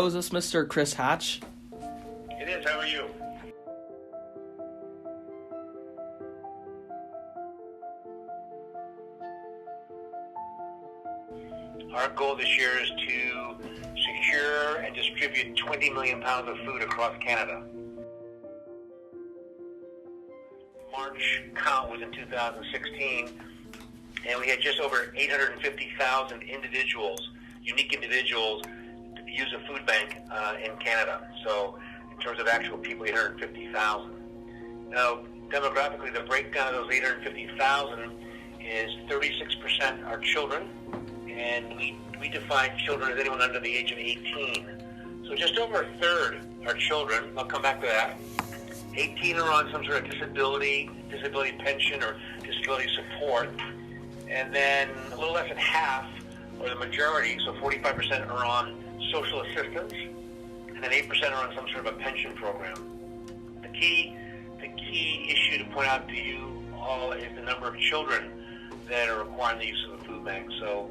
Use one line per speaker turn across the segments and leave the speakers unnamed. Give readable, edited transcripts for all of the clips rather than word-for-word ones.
is this Mr. Chris Hatch?
It is. How are you? Our goal this year is to secure and distribute 20 million pounds of food across Canada. March count was in 2016, and we had just over 850,000 individuals, unique individuals, use a food bank in Canada. So in terms of actual people, 850,000. Now, demographically, the breakdown of those 850,000 is 36% are children, and we define children as anyone under the age of 18. So just over a third are children. I'll come back to that. 18 are on some sort of disability pension or disability support. And then a little less than half, or the majority, so 45% are on social assistance, and then 8% are on some sort of a pension program. The key issue to point out to you all is the number of children that are requiring the use of the food bank. So,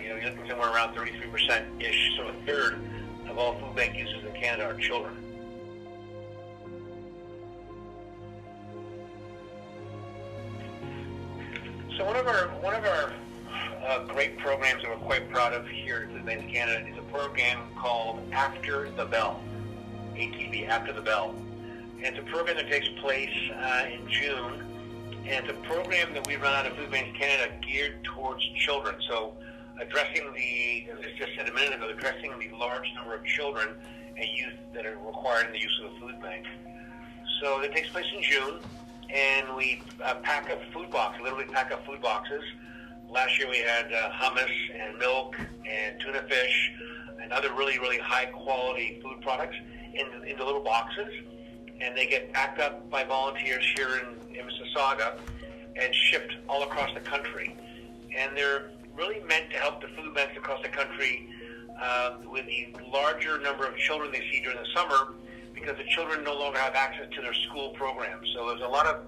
you're looking somewhere around 33%-ish, so a third of all food bank users in Canada are children. So one of our great programs that we're quite proud of here at Food Banks Canada is a program called After the Bell, ATB, After the Bell. And it's a program that takes place in June, and it's a program that we run out of Food Banks Canada geared towards children. So addressing as I just said a minute ago, addressing the large number of children and youth that are requiring the use of the food bank. So it takes place in June, and we pack up food boxes, literally pack up food boxes. Last year we had hummus and milk and tuna fish and other really, really high quality food products into little boxes, and they get packed up by volunteers here in Mississauga and shipped all across the country. And they're really meant to help the food banks across the country with the larger number of children they see during the summer, because the children no longer have access to their school programs. So there's a lot of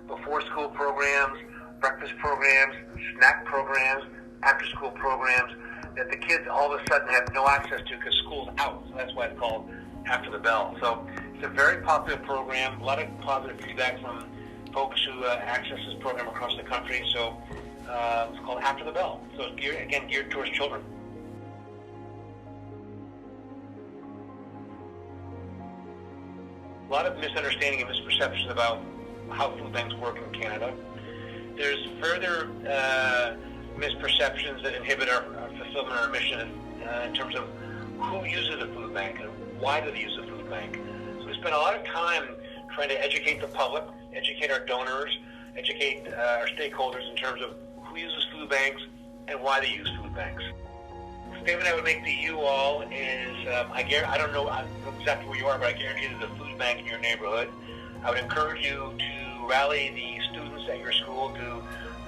before school programs, breakfast programs, snack programs, after school programs that the kids all of a sudden have no access to because school's out. So that's why it's called After the Bell. So it's a very popular program, a lot of positive feedback from folks who access this program across the country. So it's called After the Bell. So it's geared towards children. A lot of misunderstanding and misperceptions about how food banks work in Canada. There's further misperceptions that inhibit our fulfillment of our mission in terms of who uses the food bank and why do they use the food bank. So we spend a lot of time trying to educate the public, educate our donors, educate our stakeholders in terms of who uses food banks and why they use food banks. The statement I would make to you all is, I don't know exactly where you are, but I guarantee there's a food bank in your neighborhood. I would encourage you to rally the students at your school to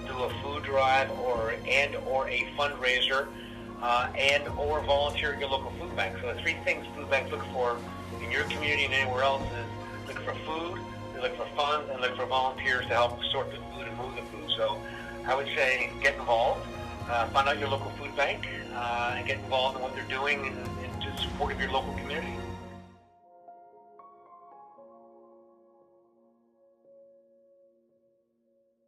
do a food drive or a fundraiser and or volunteer at your local food bank. So the three things food banks look for in your community and anywhere else is look for food, they look for funds, and look for volunteers to help sort the food and move the food. So I would say get involved, find out your local food bank, and get involved in what they're doing in support of your local community.